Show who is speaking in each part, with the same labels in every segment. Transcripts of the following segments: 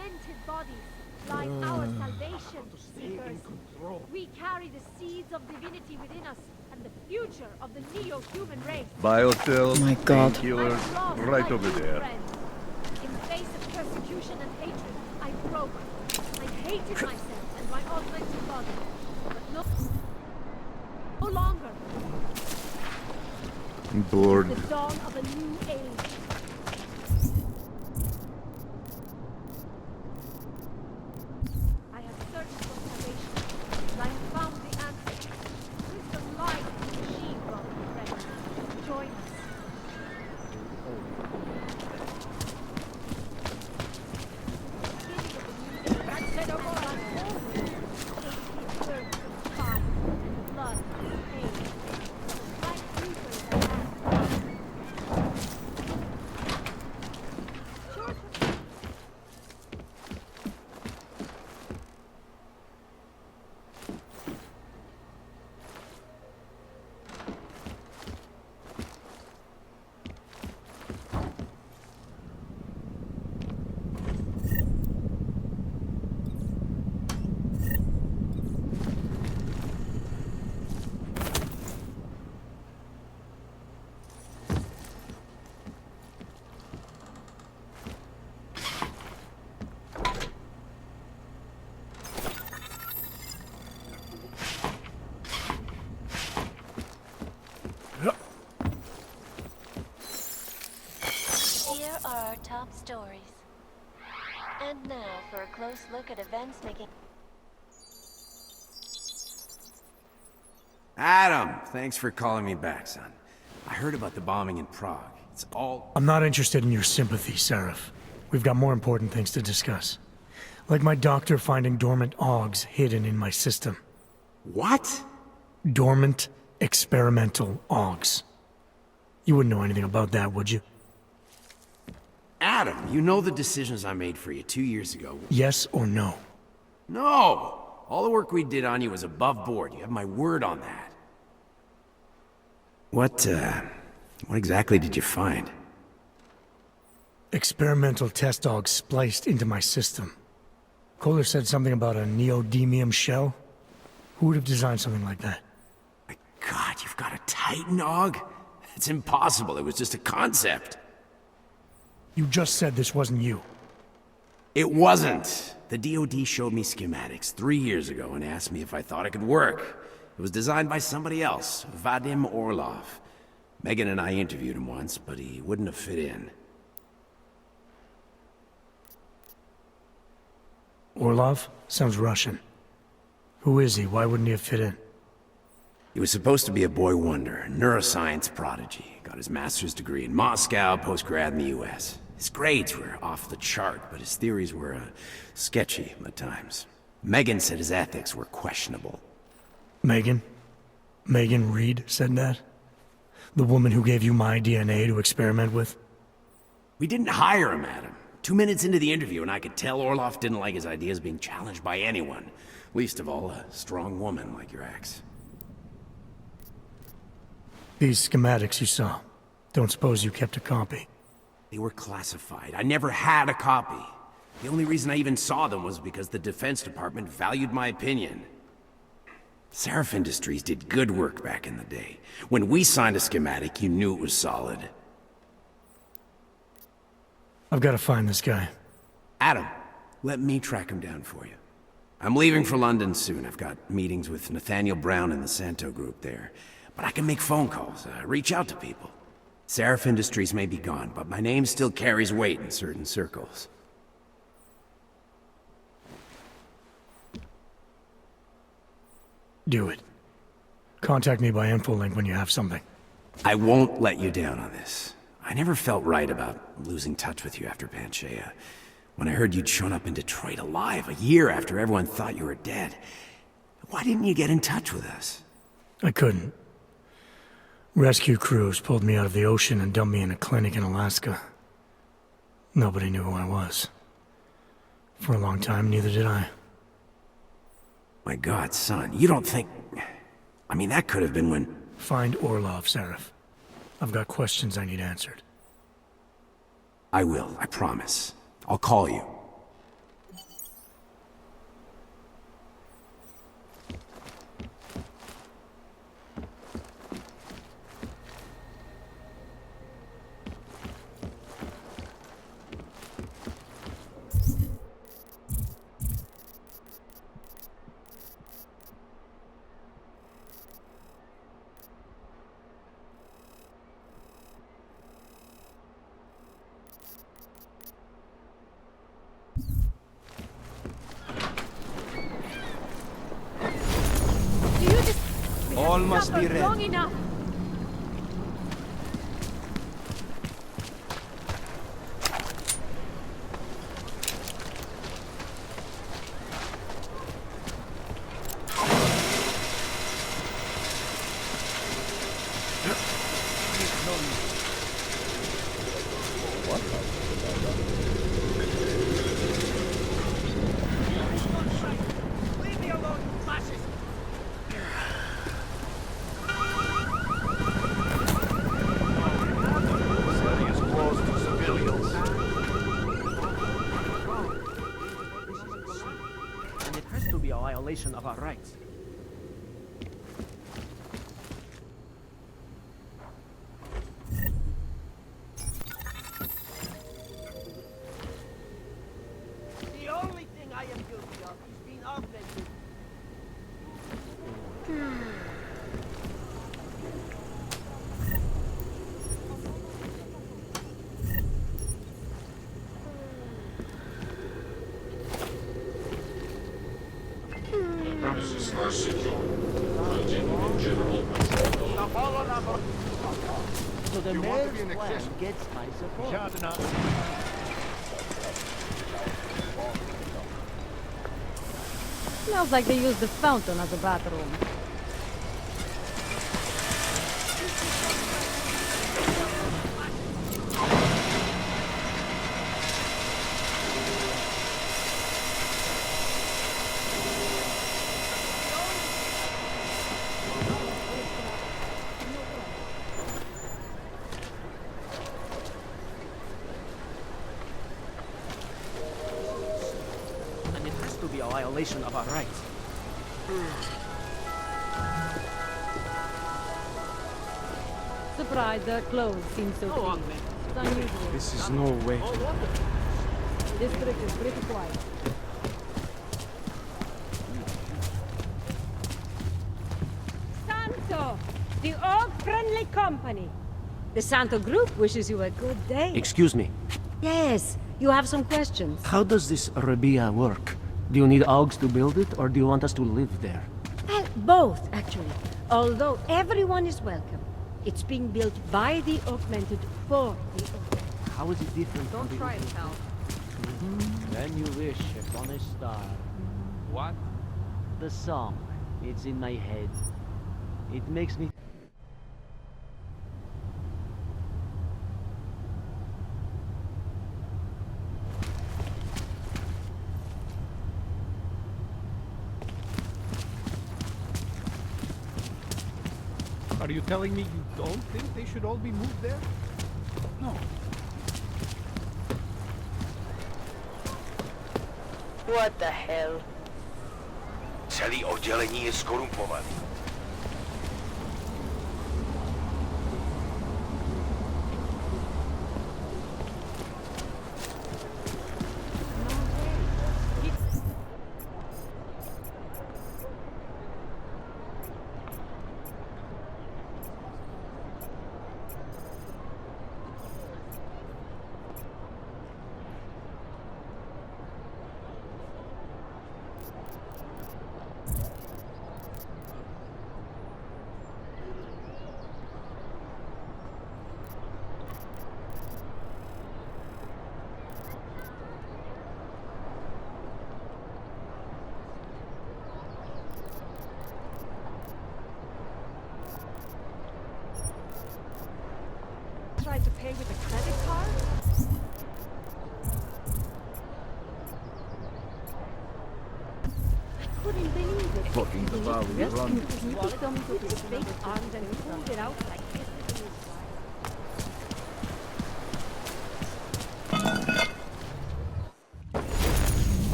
Speaker 1: tormented bodies lies our salvation, seekers. We carry the seeds of divinity within us and the future of the neo-human race.
Speaker 2: Biocells,
Speaker 3: My God.
Speaker 2: painkillers,
Speaker 1: I've lost
Speaker 2: right
Speaker 1: my
Speaker 2: over
Speaker 1: true
Speaker 2: there.
Speaker 1: friends. In the face of persecution and hatred, I broke. I hated myself and my augmented body. But no longer.
Speaker 2: I'm bored.
Speaker 1: The dawn of a new age. I have searched for salvation, and I have found the answer. Wisdom lies in the machine, brother and friend. Join us.
Speaker 4: Here are our top stories. And now for a close look at events making...
Speaker 5: Adam, thanks for calling me back, son. I heard about the bombing in Prague. It's all...
Speaker 6: I'm not interested in your sympathy, Seraph. We've got more important things to discuss. Like my doctor finding dormant Augs hidden in my system.
Speaker 5: What?
Speaker 6: Dormant, experimental Augs. You wouldn't know anything about that, would you?
Speaker 5: Adam, you know the decisions I made for you 2 years ago.
Speaker 6: Yes or no?
Speaker 5: No! All the work we did on you was above board. You have my word on that. What exactly did you find?
Speaker 6: Experimental test Augs spliced into my system. Kohler said something about a neodymium shell. Who would have designed something like that?
Speaker 5: My God, you've got a Titan Aug? It's impossible. It was just a concept.
Speaker 6: You just said this wasn't you.
Speaker 5: It wasn't. The DoD showed me schematics 3 years ago and asked me if I thought it could work. It was designed by somebody else, Vadim Orlov. Megan and I interviewed him once, but he wouldn't have fit in.
Speaker 6: Orlov? Sounds Russian. Who is he? Why wouldn't he have fit in?
Speaker 5: He was supposed to be a boy wonder, a neuroscience prodigy. Got his master's degree in Moscow, post-grad in the US. His grades were off the chart, but his theories were sketchy at times. Megan said his ethics were questionable.
Speaker 6: Megan? Megan Reed said that? The woman who gave you my DNA to experiment with?
Speaker 5: We didn't hire him, Adam. 2 minutes into the interview, and I could tell Orlov didn't like his ideas being challenged by anyone. Least of all, a strong woman like your ex.
Speaker 6: These schematics you saw. Don't suppose you kept a copy?
Speaker 5: They were classified. I never had a copy. The only reason I even saw them was because the Defense Department valued my opinion. Seraph Industries did good work back in the day. When we signed a schematic, you knew it was solid.
Speaker 6: I've got to find this guy.
Speaker 5: Adam, let me track him down for you. I'm leaving for London soon. I've got meetings with Nathaniel Brown and the Santo group there. But I can make phone calls, reach out to people. Seraph Industries may be gone, but my name still carries weight in certain circles.
Speaker 6: Do it. Contact me by infolink when you have something.
Speaker 5: I won't let you down on this. I never felt right about losing touch with you after Panchaea. When I heard you'd shown up in Detroit alive a year after everyone thought you were dead. Why didn't you get in touch with us?
Speaker 6: I couldn't. Rescue crews pulled me out of the ocean and dumped me in a clinic in Alaska. Nobody knew who I was. For a long time, neither did I.
Speaker 5: My God, son, you don't think... I mean, that could have been when...
Speaker 6: Find Orlov, Seraph. I've got questions I need answered.
Speaker 5: I will, I promise. I'll call you. must be
Speaker 1: Suffered
Speaker 5: red.
Speaker 1: long enough.
Speaker 2: Leave me alone, you fascist!
Speaker 3: City is closed to civilians.
Speaker 2: And it has to be a violation of our rights. The only thing I am guilty of is being augmented.
Speaker 7: Premises are secure. Continue general patrol.
Speaker 3: Now follow number.
Speaker 2: So the
Speaker 3: You want to
Speaker 2: mayor's
Speaker 3: be an
Speaker 2: plan
Speaker 3: accession?
Speaker 2: gets my support.
Speaker 3: Żadna.
Speaker 8: Smells like they used the fountain as a bathroom.
Speaker 2: And it has to be a violation of our rights.
Speaker 8: Surprised their clothes seem so
Speaker 2: No
Speaker 8: clean.
Speaker 2: augment.
Speaker 8: It's unusual.
Speaker 5: This is no way.
Speaker 2: Oh, wonderful.
Speaker 8: District is pretty quiet. Santo! The Augs-friendly company! The Santo Group wishes you a good day.
Speaker 2: Excuse me.
Speaker 8: Yes, you have some questions.
Speaker 2: How does this Rabia work? Do you need Augs to build it, or do you want us to live there?
Speaker 8: Well, both, actually. Although everyone is welcome. It's being built by the Augmented for the Augmented.
Speaker 2: How is it different
Speaker 8: Don't
Speaker 2: from the
Speaker 8: try it,
Speaker 2: original?
Speaker 8: pal.
Speaker 2: When you wish upon a star.
Speaker 3: What?
Speaker 2: The song. It's in my head. It makes me...
Speaker 3: Are you telling me you don't think they should all be moved there? No.
Speaker 4: What the hell?
Speaker 9: Celý oddělení je skorumpovaný.
Speaker 1: Tried to pay with a credit card?
Speaker 8: Couldn't believe it.
Speaker 3: Fucking the bar we
Speaker 8: Just
Speaker 3: run.
Speaker 8: people come to this
Speaker 1: Big arms and pulled it out like this.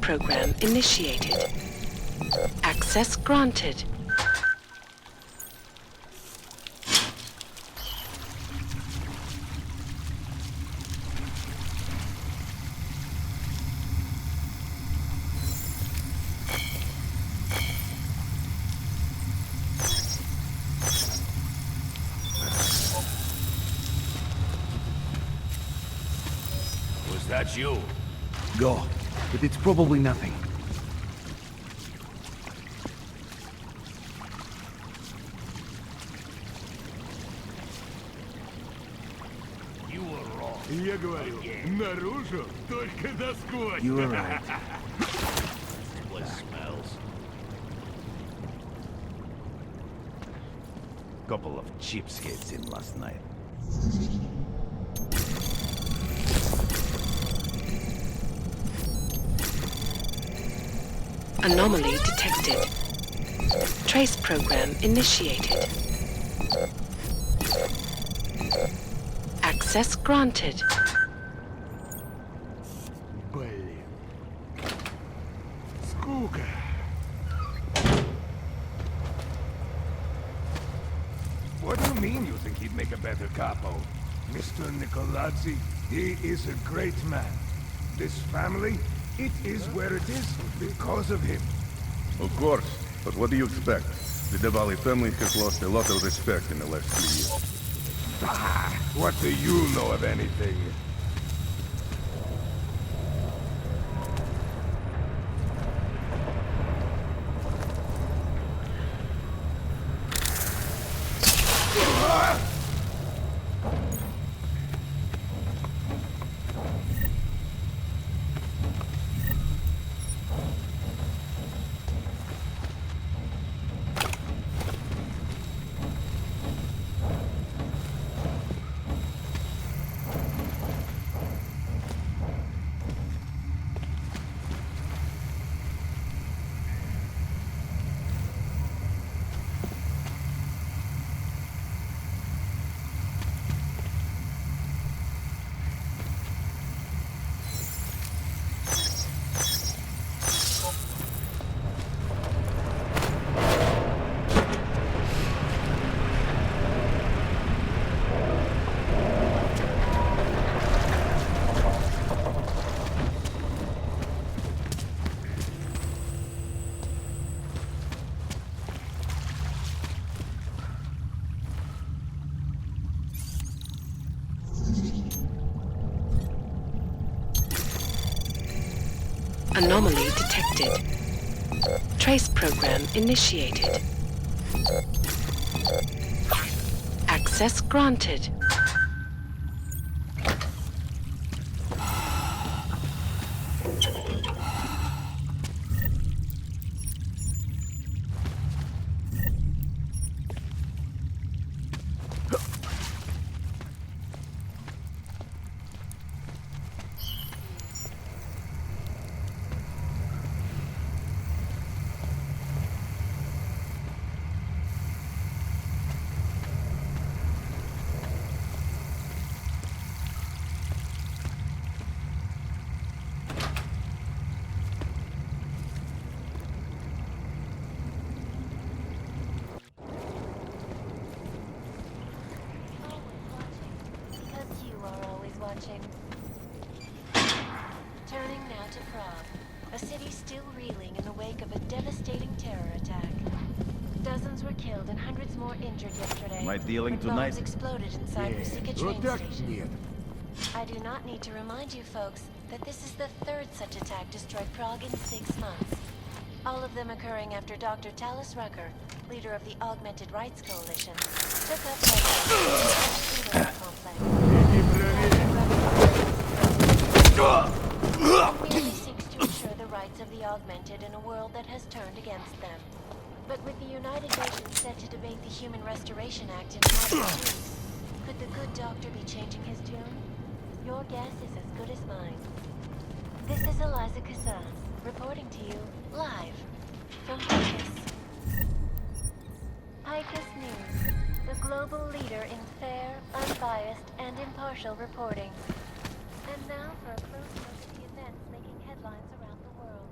Speaker 10: program initiated. Access granted.
Speaker 9: Was that you?
Speaker 11: Go, but it's probably nothing.
Speaker 9: You were wrong.
Speaker 12: Я говорю, наружу только до скотч.
Speaker 11: You were right.
Speaker 9: What smells?
Speaker 11: Couple of cheapskates in last night.
Speaker 10: Anomaly detected. Trace program initiated. Access granted.
Speaker 12: Блин. Скука. What do you mean you think he'd make a better capo? Mr. Nicolazzi, he is a great man. This family, it is where it is because of him.
Speaker 13: Of course, but what do you expect? The Diwali family has lost a lot of respect in the last 3 years.
Speaker 12: Ah, what do you know of anything?
Speaker 10: Anomaly detected. Trace program initiated. Access granted.
Speaker 4: Watching. Turning now to Prague, a city still reeling in the wake of a devastating terror attack. Dozens were killed and hundreds more injured yesterday.
Speaker 11: Am I dealing
Speaker 4: when
Speaker 11: tonight?
Speaker 4: bombs exploded inside Rusika train station. I do not need to remind you folks that this is the third such attack to strike Prague in 6 months. All of them occurring after Dr. Talis Rucker, leader of the Augmented Rights Coalition, took up the complex. Merely seeks to ensure the rights of the augmented in a world that has turned against them. But with the United Nations set to debate the Human Restoration Act in March, could the good doctor be changing his tune? Your guess is as good as mine. This is Eliza Kazan, reporting to you live from Picus. Picus News, the global leader in fair, unbiased, and impartial reporting. And now for a close look at the events making headlines around the world.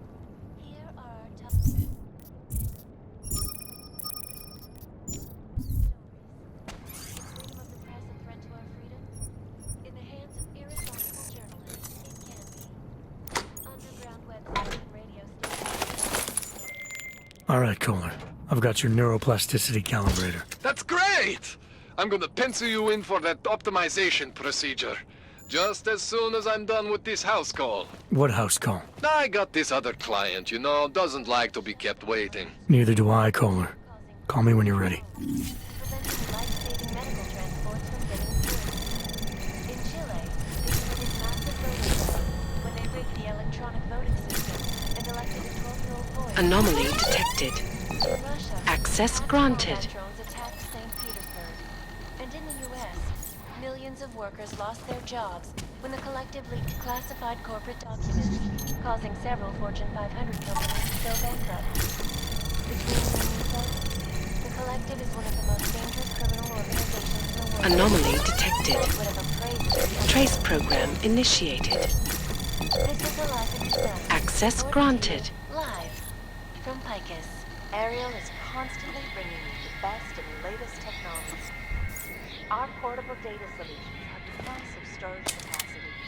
Speaker 6: All right, Kohler. I've got your neuroplasticity calibrator.
Speaker 14: That's great! I'm gonna pencil you in for that optimization procedure. Just as soon as I'm done with this house call.
Speaker 6: What house call?
Speaker 14: I got this other client, you know, doesn't like to be kept waiting.
Speaker 6: Neither do I, Kohler. Call me when you're ready.
Speaker 4: Preventing life-saving medical transports from getting through. In Chile, they committed massive voting fraud when they rigged the electronic voting system and elected a 12-year-old boy.
Speaker 10: Anomaly detected.
Speaker 4: In Russia,
Speaker 10: Access granted.
Speaker 4: drones attacked St. Petersburg. And in the U.S., millions of workers lost their jobs when the collective leaked classified corporate documents, causing several Fortune 500 companies to go bankrupt. Between the collective is one of the most dangerous criminal organizations in the world.
Speaker 10: Anomaly detected.
Speaker 4: Would have appraised the
Speaker 10: Trace program initiated.
Speaker 4: This is a life experiment.
Speaker 10: Access granted.
Speaker 4: Live from Picus.
Speaker 15: Ariel is constantly bringing you the best and latest technology. Our portable data solutions have massive storage capacities,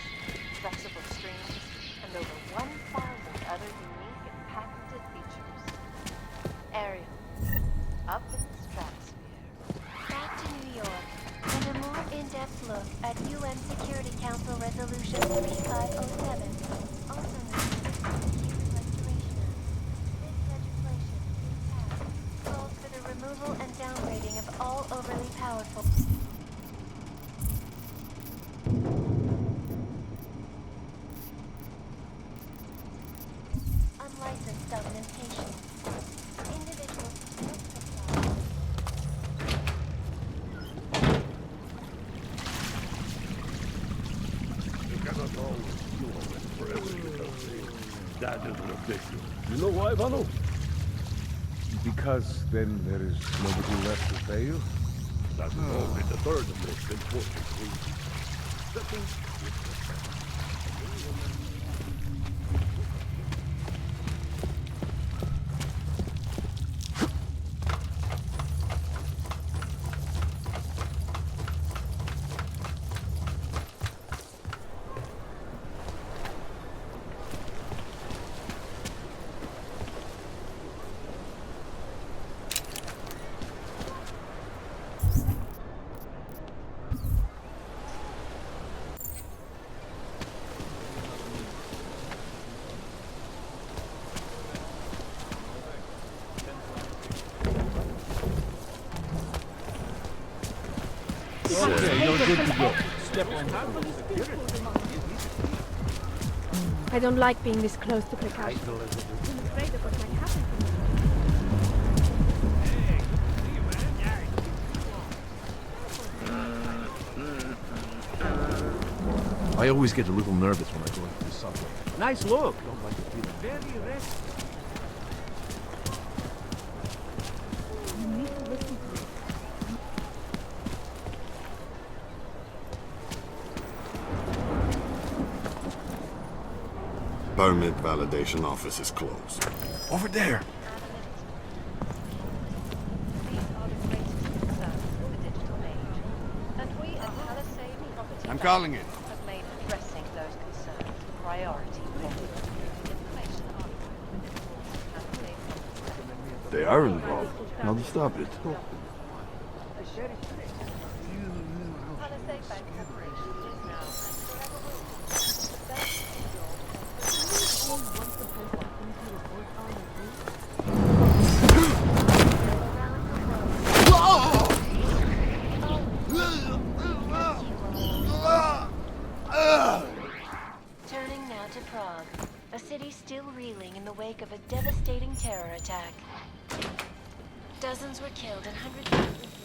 Speaker 15: flexible streams, and over 1,000 other unique and patented features. Ariel, up in the stratosphere.
Speaker 4: Back to New York, and a more in-depth look at UN Security Council Resolution 3507, also known as the Human Restoration Act. This legislation, if passed, calls for the removal and downgrading of all overly powerful unlicensed augmentation. Individuals do not
Speaker 16: You cannot always fuel it forever. That is ridiculous. You know why, Vano?
Speaker 13: Because then there is nobody left to pay you?
Speaker 16: That is only the third most important reason.
Speaker 3: Okay, you're good to go. Step on
Speaker 1: I don't like being this close to precaution. I'm afraid of what might happen to me.
Speaker 11: I always get a little nervous when I go into the subway. Nice look. Don't like to feel
Speaker 3: very rested.
Speaker 17: Permit validation office is closed.
Speaker 11: Over there.
Speaker 17: I'm calling it.
Speaker 15: Have made addressing those concerns a priority.
Speaker 17: They are involved. How to stop it?
Speaker 4: Turning now to Prague, a city still reeling in the wake of a devastating terror attack. Dozens were killed and hundreds of injured.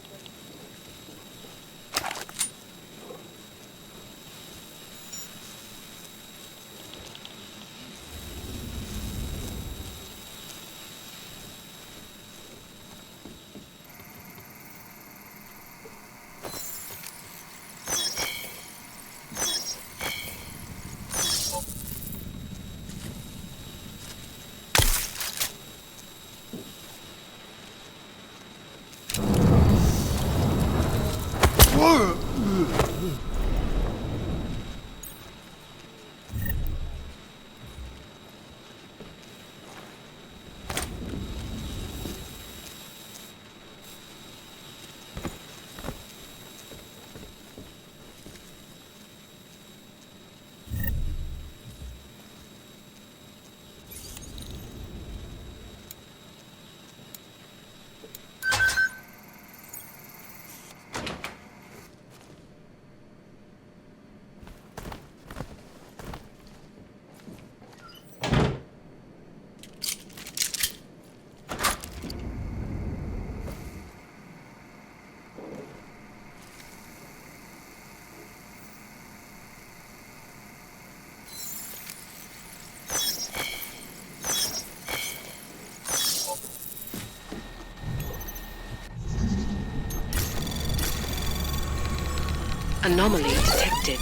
Speaker 10: Anomaly detected.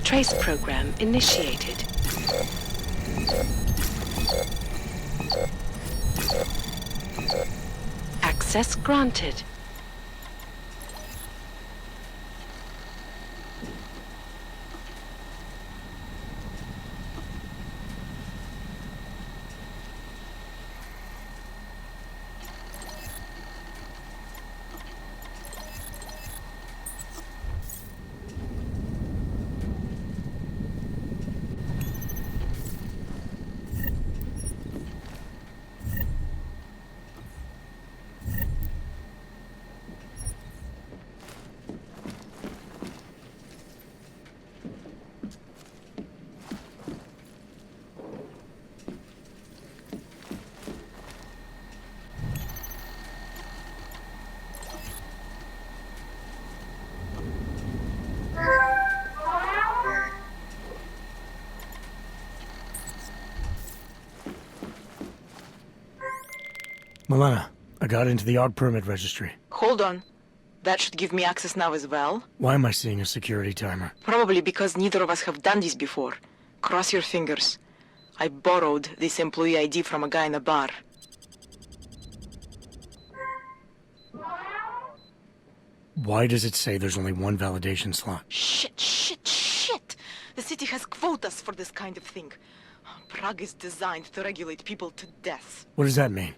Speaker 10: Trace program initiated. Access granted.
Speaker 6: Milena, I got into the Aug permit registry.
Speaker 18: Hold on. That should give me access now as well.
Speaker 6: Why am I seeing a security timer?
Speaker 18: Probably because neither of us have done this before. Cross your fingers. I borrowed this employee ID from a guy in a bar.
Speaker 6: Why does it say there's only one validation slot?
Speaker 18: Shit! The city has quotas for this kind of thing. Prague is designed to regulate people to death.
Speaker 6: What does that mean?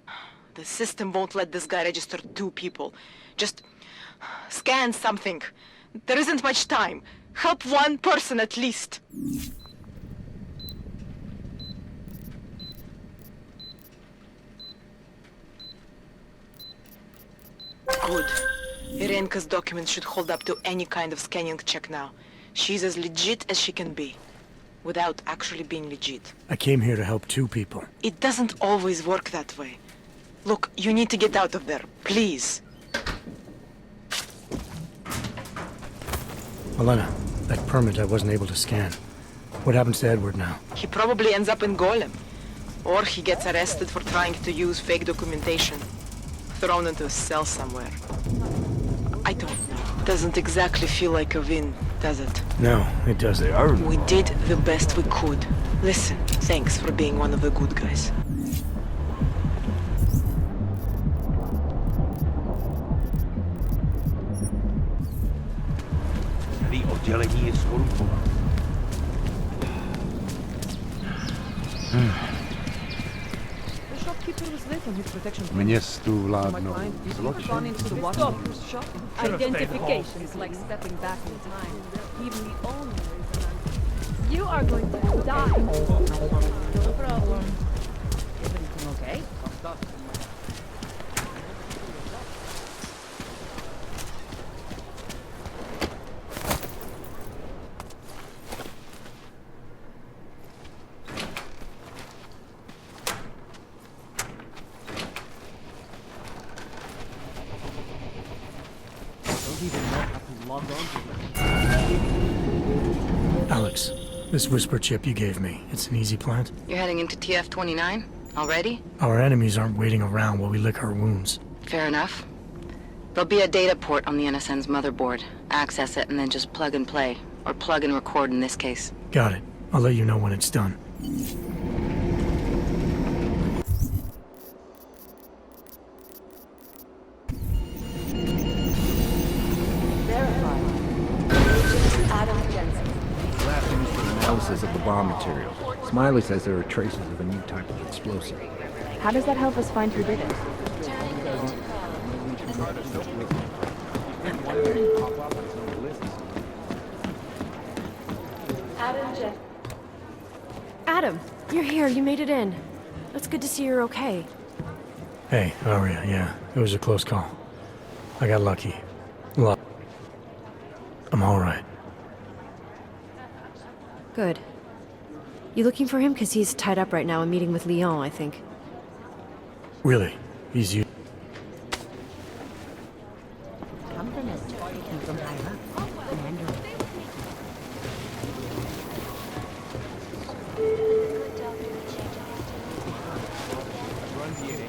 Speaker 18: The system won't let this guy register 2 people. Just scan something. There isn't much time. Help 1 person at least. Good. Irenka's documents should hold up to any kind of scanning check now. She's as legit as she can be, without actually being legit.
Speaker 6: I came here to help 2 people.
Speaker 18: It doesn't always work that way. Look, you need to get out of there, please.
Speaker 6: Milena, that permit I wasn't able to scan. What happens to Edward now?
Speaker 18: He probably ends up in Golem. Or he gets arrested for trying to use fake documentation. Thrown into a cell somewhere. I don't know. Doesn't exactly feel like a win, does it?
Speaker 6: No, it doesn't.
Speaker 18: We did the best we could. Listen, thanks for being one of the good guys.
Speaker 19: The shopkeeper was late on his protection.
Speaker 11: Mnie stuvladno.
Speaker 19: Gone into the watchkeeper's shop.
Speaker 1: Identification is like stepping back in time. Even the owner is an answer. You are going to die. No problem. Everything okay?
Speaker 6: Alex, this whisper chip you gave me, it's an easy plant?
Speaker 18: You're heading into TF-29? Already?
Speaker 6: Our enemies aren't waiting around while we lick our wounds.
Speaker 18: Fair enough. There'll be a data port on the NSN's motherboard. Access it and then just plug and play. Or plug and record in this case.
Speaker 6: Got it. I'll let you know when it's done.
Speaker 11: Analysis of the bomb material. Smiley says there are traces of a new type of explosive.
Speaker 20: How does that help us find who did it?
Speaker 1: Adam, you're here. You made it in. It's good to see you're okay.
Speaker 6: Hey, Aria, yeah. It was a close call. I got lucky. I'm alright.
Speaker 1: Good. You looking for him? Because he's tied up right now, a meeting with Leon, I think.
Speaker 6: Really? He's you.
Speaker 8: Come from us, taken from higher up. Commander.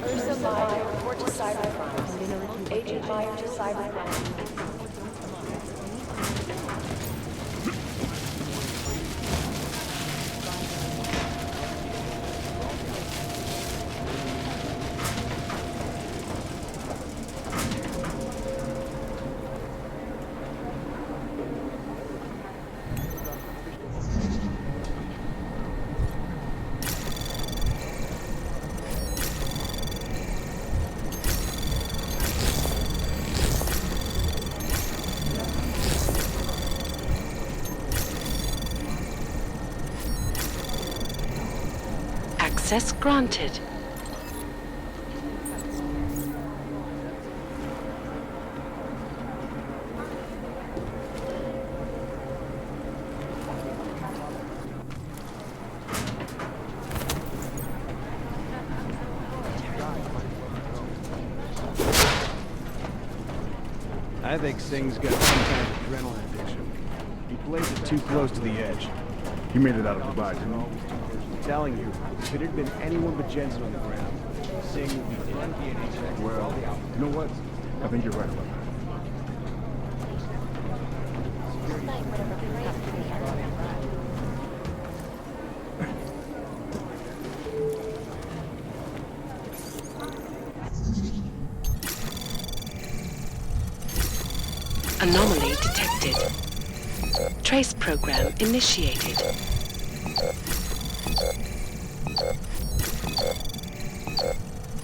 Speaker 15: Ursa Meyer, report to Cybercrime. Agent Meyer to Cybercrime.
Speaker 10: Access granted.
Speaker 3: I think Singh's got some kind of adrenaline addiction. He plays it too close to the edge.
Speaker 13: He made it out of Dubai, didn't he?
Speaker 3: I'm telling you, if it had been anyone but Jensen on the ground, Singh would be dead.
Speaker 13: Well, you know what? I think you're right about that.
Speaker 10: Anomaly detected. Trace program initiated.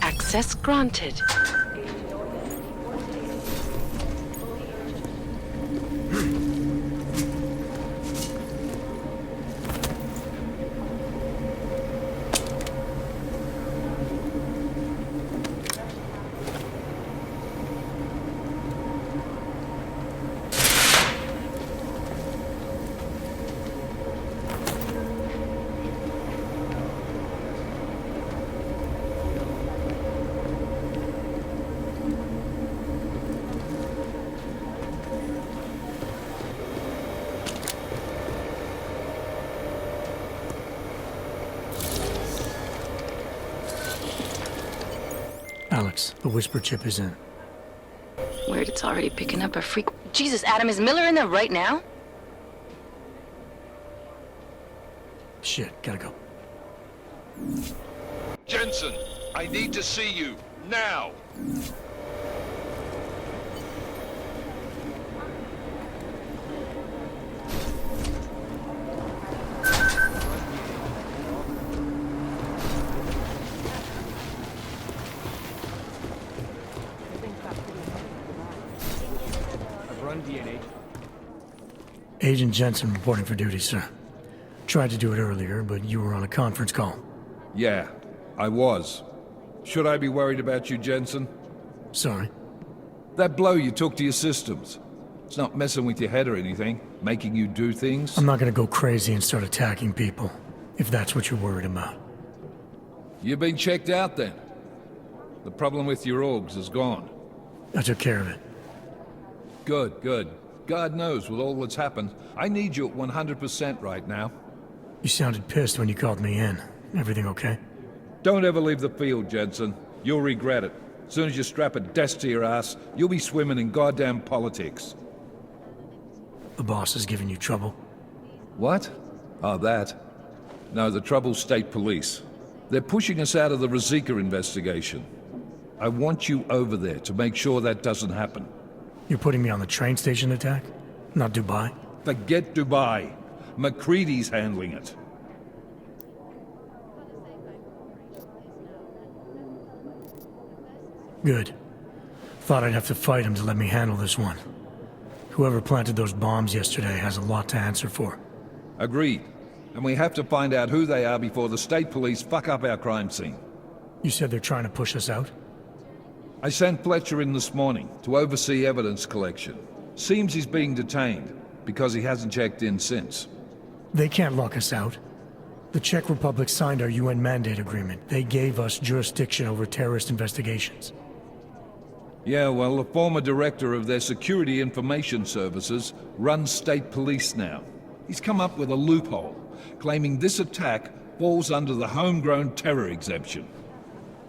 Speaker 10: Access granted.
Speaker 6: Alex, the whisper chip is in.
Speaker 21: Weird, it's already picking up a freak. Jesus, Adam, is Miller in there right now?
Speaker 6: Shit, gotta go.
Speaker 9: Jensen, I need to see you, now!
Speaker 6: Agent Jensen reporting for duty, sir. Tried to do it earlier, but you were on a conference call.
Speaker 22: Yeah, I was. Should I be worried about you, Jensen?
Speaker 6: Sorry?
Speaker 22: That blow you took to your systems. It's not messing with your head or anything, making you do things?
Speaker 6: I'm not gonna go crazy and start attacking people, if that's what you're worried about.
Speaker 22: You've been checked out then. The problem with your Augs is gone.
Speaker 6: I took care of it.
Speaker 22: Good, good. God knows with all that's happened, I need you at 100% right now.
Speaker 6: You sounded pissed when you called me in. Everything okay?
Speaker 22: Don't ever leave the field, Jensen. You'll regret it. As soon as you strap a desk to your ass, you'll be swimming in goddamn politics.
Speaker 6: The boss is giving you trouble?
Speaker 22: What? Oh, that? No, the trouble's state police. They're pushing us out of the Ruzicka investigation. I want you over there to make sure that doesn't happen.
Speaker 6: You're putting me on the train station attack? Not Dubai?
Speaker 22: Forget Dubai. McCready's handling it.
Speaker 6: Good. Thought I'd have to fight him to let me handle this one. Whoever planted those bombs yesterday has a lot to answer for.
Speaker 22: Agreed. And we have to find out who they are before the state police fuck up our crime scene.
Speaker 6: You said they're trying to push us out?
Speaker 22: I sent Fletcher in this morning to oversee evidence collection. Seems he's being detained, because he hasn't checked in since.
Speaker 6: They can't lock us out. The Czech Republic signed our UN mandate agreement. They gave us jurisdiction over terrorist investigations.
Speaker 22: Yeah, well, the former director of their security information services runs state police now. He's come up with a loophole, claiming this attack falls under the homegrown terror exemption.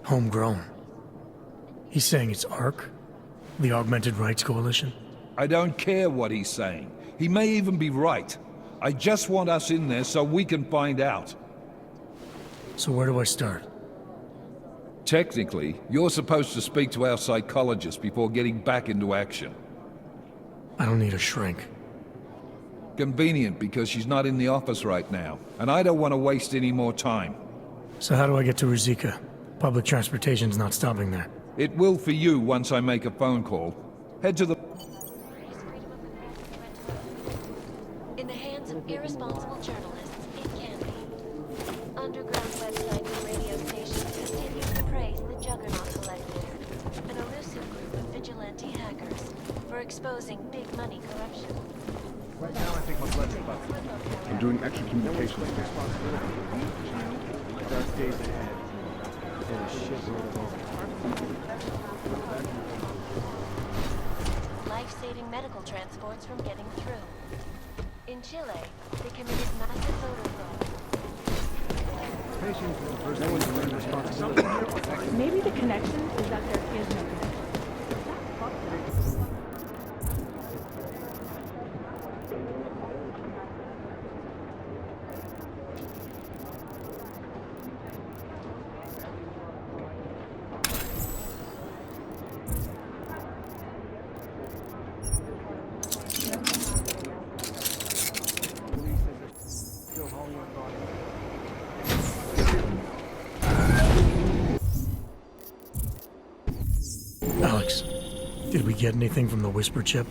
Speaker 6: Homegrown? He's saying it's ARC? The Augmented Rights Coalition?
Speaker 22: I don't care what he's saying. He may even be right. I just want us in there so we can find out.
Speaker 6: So where do I start?
Speaker 22: Technically, you're supposed to speak to our psychologist before getting back into action.
Speaker 6: I don't need a shrink.
Speaker 22: Convenient because she's not in the office right now, and I don't want to waste any more time.
Speaker 6: So how do I get to Ruzicka? Public transportation's not stopping there.
Speaker 22: It will for you once I make a phone call. Head to the...
Speaker 4: In the hands of irresponsible journalists, it can be. Underground websites and radio exposing big money corruption.
Speaker 11: Right now, I think what's left about I'm doing extra communications.
Speaker 3: Dark days ahead. And a shitload of
Speaker 4: Life-saving medical transports from getting through. In Chile, they committed massive voter fraud.
Speaker 20: Maybe the connection is that there is no connection.
Speaker 6: Alex, did we get anything from the Whisper chip?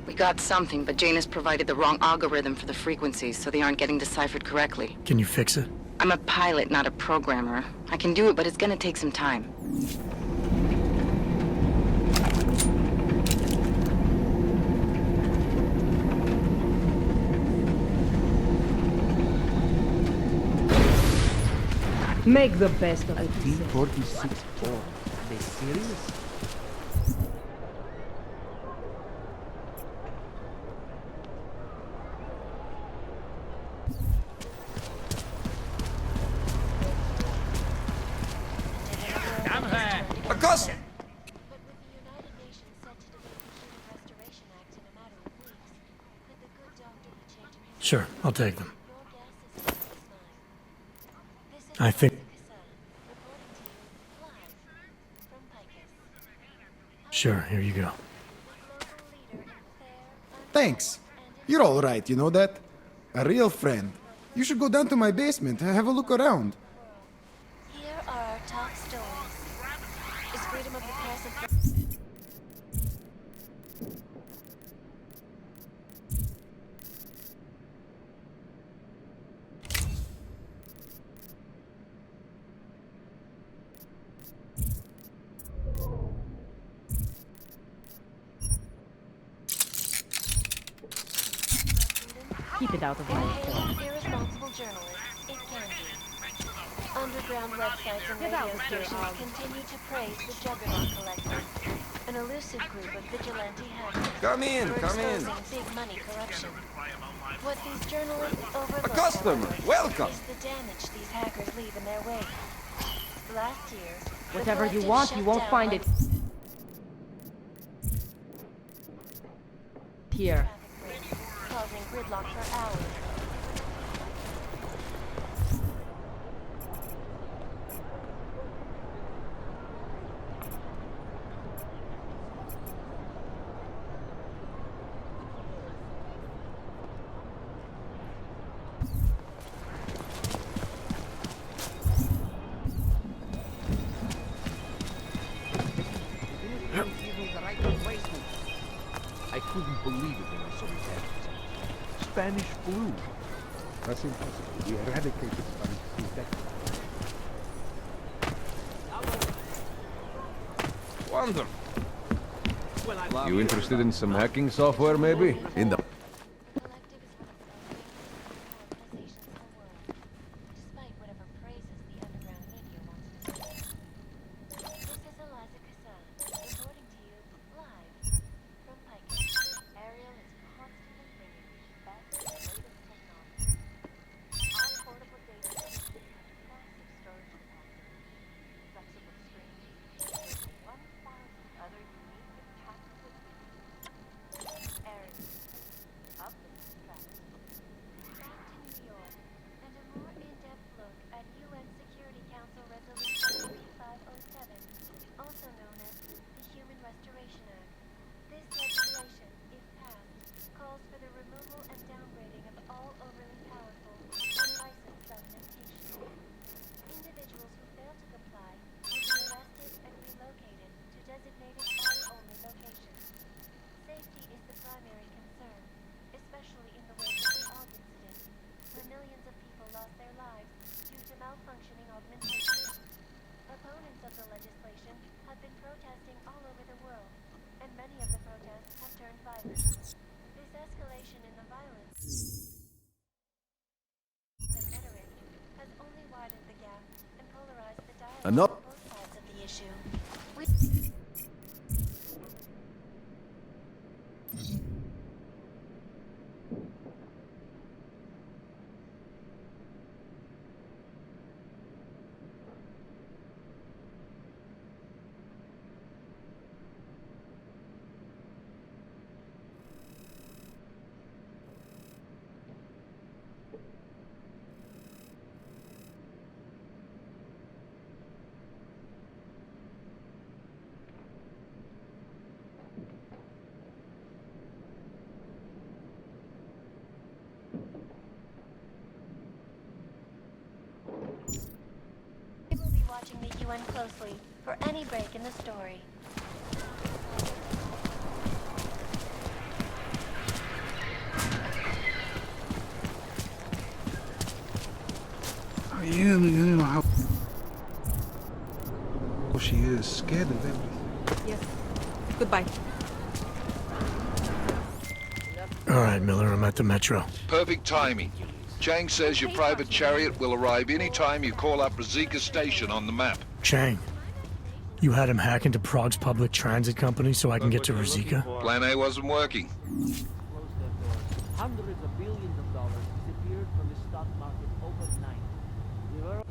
Speaker 21: We got something, but Janus provided the wrong algorithm for the frequencies, so they aren't getting deciphered correctly.
Speaker 6: Can you fix it?
Speaker 21: I'm a pilot, not a programmer. I can do it, but it's gonna take some time.
Speaker 19: Make the best of it.
Speaker 2: T-46 4. Are they serious?
Speaker 5: Accost!
Speaker 6: Sure, I'll take them. I think... Sure, here you go.
Speaker 5: Thanks. You're all right, you know that? A real friend. You should go down to my basement and have a look around.
Speaker 4: Here are our top stories. Is freedom of the press a
Speaker 19: Keep it out of my
Speaker 4: Behaving irresponsible journalists, it can be. Underground websites and radio stations continue to praise the Juggernaut Collective, an elusive group of vigilante hackers
Speaker 5: Come in,
Speaker 4: who are
Speaker 5: come in.
Speaker 4: exposing big money corruption. What these journalists overlook,
Speaker 5: A customer,
Speaker 4: however,
Speaker 5: welcome.
Speaker 4: is the damage these hackers leave in their wake. Last year, the
Speaker 19: Whatever you
Speaker 4: collective
Speaker 19: want,
Speaker 4: shut
Speaker 19: you won't
Speaker 4: down
Speaker 19: find it here.
Speaker 4: causing gridlock for hours.
Speaker 3: I couldn't believe it when I saw it happen. Spanish flu.
Speaker 11: That's impossible. We eradicated Spanish flu decades.
Speaker 5: Wonderful.
Speaker 11: You interested in some hacking software, maybe? In the...
Speaker 4: Despite whatever praises the underground media wants to say. This is Eliza Cassan, reporting to you live from Picus. Ariel is constantly bringing you the best and latest technology. Our portable data center, massive storage capacity, flexible streams, and 1,000 other unique and tactical features. Ariel, turned violent. This escalation in the violence and rhetoric has only widened the gap and polarized the dialogue
Speaker 5: Enough.
Speaker 4: on both sides of the issue. We will be watching the UN closely for any break in the story.
Speaker 3: You know how she is, scared of everything.
Speaker 19: Yes. Goodbye.
Speaker 6: All right, Miller, I'm at the Metro.
Speaker 22: Perfect timing. Chang says your private chariot will arrive any time you call up Rizika Station on the map.
Speaker 6: Chang, you had him hack into Prague's public transit company so I can get to Rizika?
Speaker 22: Plan A wasn't working.
Speaker 2: Hundreds of billions of dollars disappeared from the stock market overnight. We were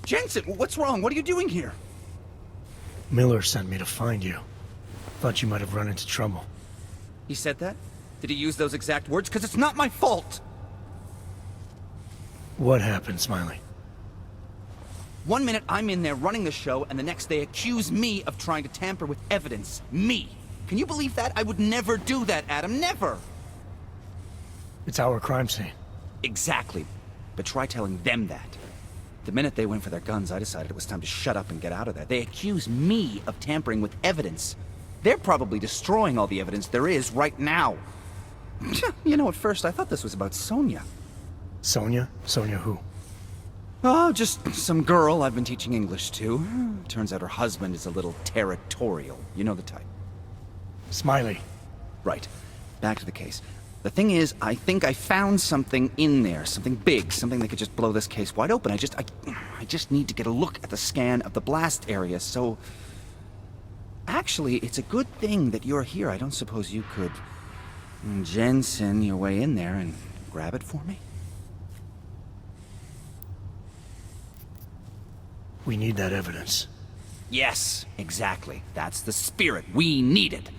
Speaker 7: Jensen, what's wrong? What are you doing here?
Speaker 6: Miller sent me to find you. Thought you might have run into trouble.
Speaker 7: He said that? Did he use those exact words? Because it's not my fault!
Speaker 6: What happened, Smiley?
Speaker 7: 1 minute I'm in there running the show, and the next they accuse me of trying to tamper with evidence. Me! Can you believe that? I would never do that, Adam. Never!
Speaker 6: It's our crime scene.
Speaker 7: Exactly. But try telling them that. The minute they went for their guns, I decided it was time to shut up and get out of there. They accuse me of tampering with evidence. They're probably destroying all the evidence there is right now. You know, at first I thought this was about Sonia.
Speaker 6: Sonia? Sonia who?
Speaker 7: Oh, just some girl I've been teaching English to. Turns out her husband is a little territorial. You know the type.
Speaker 6: Smiley.
Speaker 7: Right. Back to the case. The thing is, I think I found something in there. Something big. Something that could just blow this case wide open. I just need to get a look at the scan of the blast area, so... Actually, it's a good thing that you're here. I don't suppose you could... Jensen your way in there and grab it for me?
Speaker 6: We need that evidence.
Speaker 7: Yes, exactly. That's the spirit. We need it.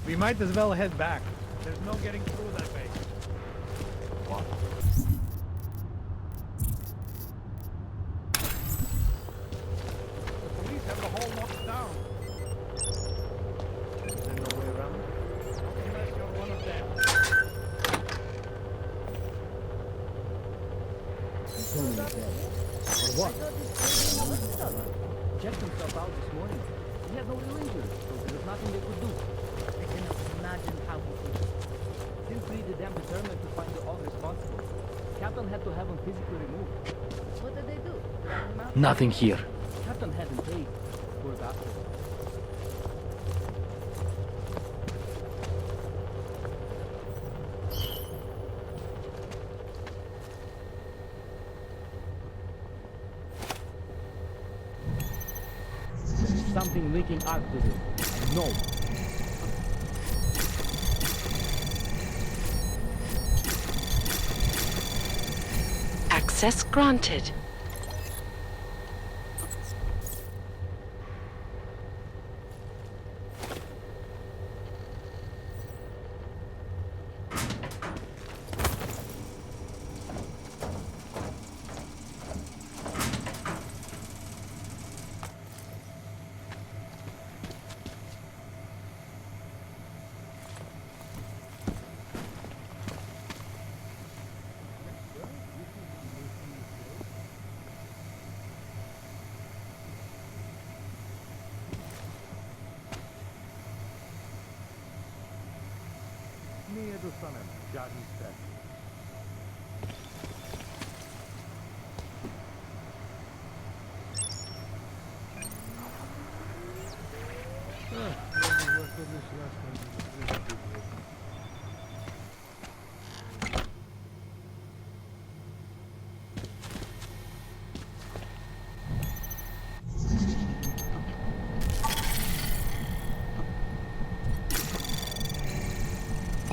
Speaker 3: We might as well head back. There's no getting through that way. What? The police have the whole locked down. Is there no way around? Not unless you're one of them.
Speaker 2: For what? Checked himself out this morning. He had no real injuries, so there was nothing they could do. I cannot imagine how he could. Seems pretty damn determined to find the all responsible. Captain had to have him physically removed. What did they do? Nothing here. Captain hadn't paid. Poor bastard. Something leaking out to this. I know.
Speaker 10: Access granted.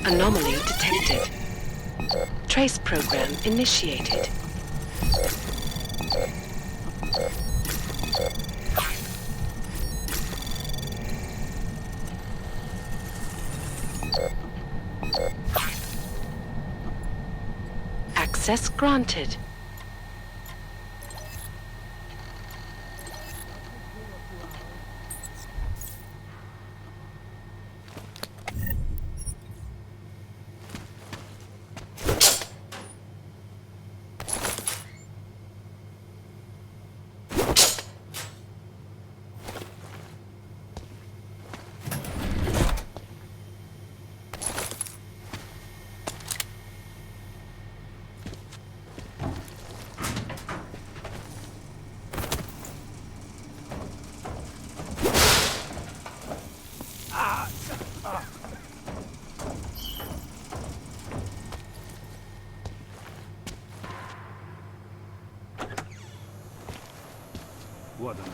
Speaker 10: Anomaly detected. Trace program initiated. Access granted.
Speaker 16: What a mess.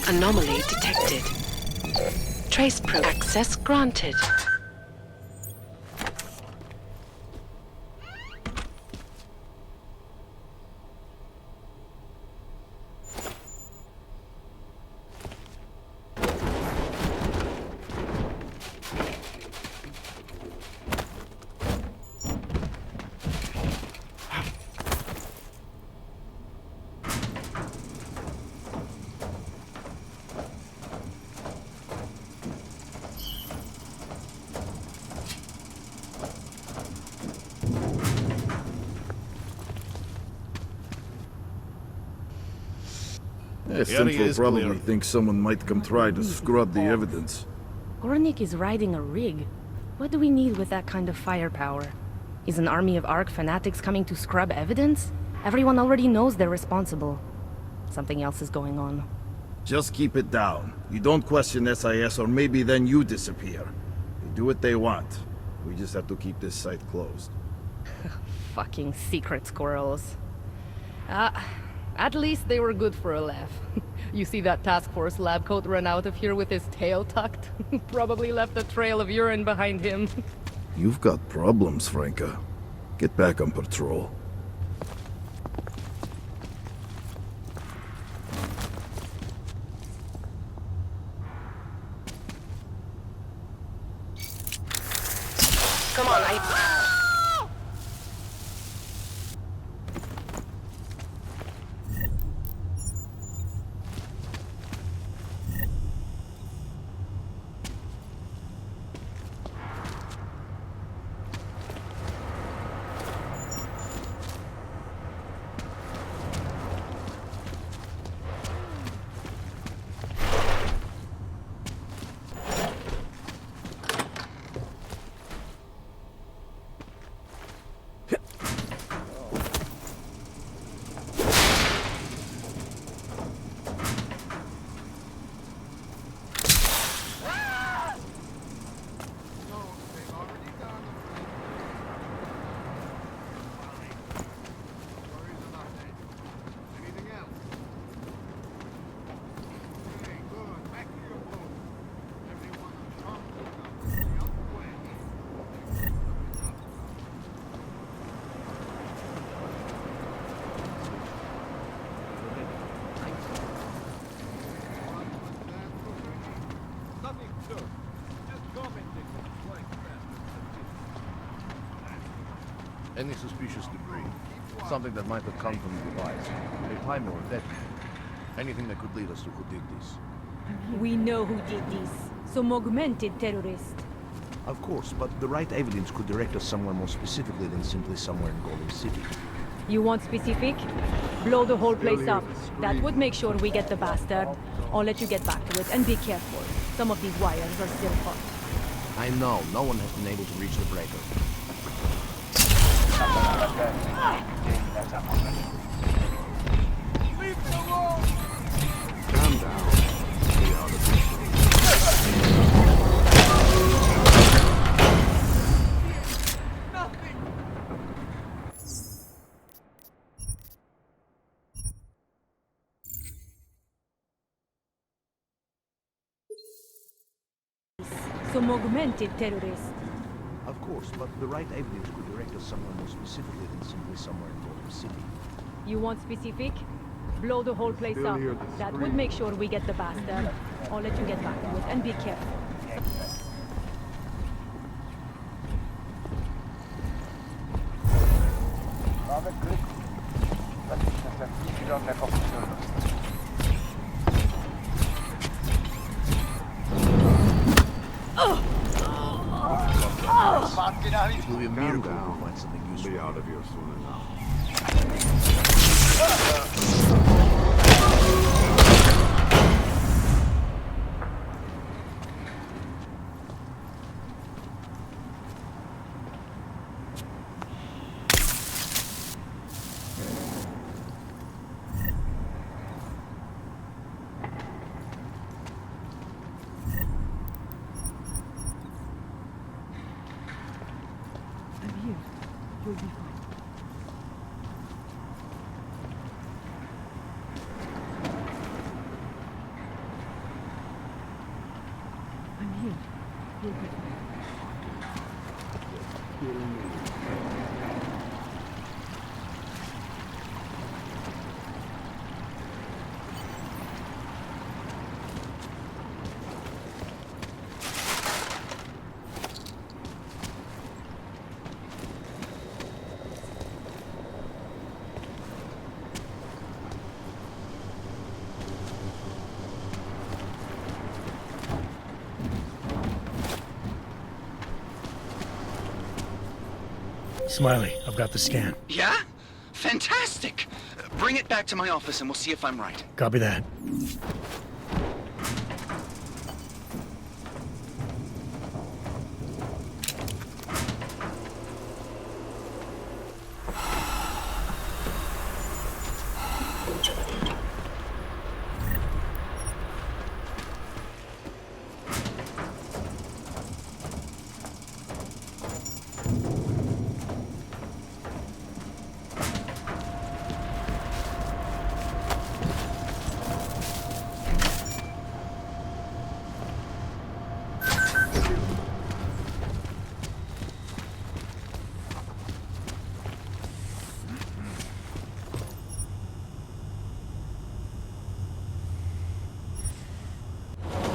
Speaker 10: Anomaly detected. Trace probe access granted.
Speaker 12: Central probably thinks someone might come try to scrub the evidence.
Speaker 20: Gornik is riding a rig. What do we need with that kind of firepower? Is an army of Ark fanatics coming to scrub evidence? Everyone already knows they're responsible. Something else is going on.
Speaker 12: Just keep it down. You don't question SIS or maybe then you disappear. They do what they want. We just have to keep this site closed.
Speaker 20: Fucking secret squirrels. At least they were good for a laugh. You see that task force lab coat run out of here with his tail tucked? Probably left a trail of urine behind him.
Speaker 12: You've got problems, Franca. Get back on patrol.
Speaker 18: Come on,
Speaker 14: Any suspicious debris, something that might have come from the device, a timer or detonate, anything that could lead us to who did this.
Speaker 8: We know who did this. Some augmented terrorist.
Speaker 14: Of course, but the right evidence could direct us somewhere more specifically than simply somewhere in Golem City.
Speaker 8: You want specific? Blow the whole place up. That would make sure we get the bastard. I'll let you get back to it, and be careful. Some of these wires are still hot.
Speaker 14: I know, no one has been able to reach the breaker.
Speaker 16: Leave me alone!
Speaker 11: Calm down. Stay out of this.
Speaker 16: Nothing!
Speaker 8: Some augmented terrorist.
Speaker 14: Of course, but the right evidence could direct us somewhere more specifically than simply somewhere in Golem City.
Speaker 8: You want specific? Blow the whole place
Speaker 11: Still
Speaker 8: up.
Speaker 11: hear the
Speaker 8: That would
Speaker 11: scream.
Speaker 8: make sure we get the bastard. I'll let you get back to it, and be careful.
Speaker 14: It will be a miracle if we find something useful.
Speaker 11: Be out of here soon enough.
Speaker 8: I'm here. You'll be fine. I'm here. You'll be fine.
Speaker 6: Smiley, I've got the scan.
Speaker 7: Yeah? Fantastic! Bring it back to my office and we'll see if I'm right.
Speaker 6: Copy that.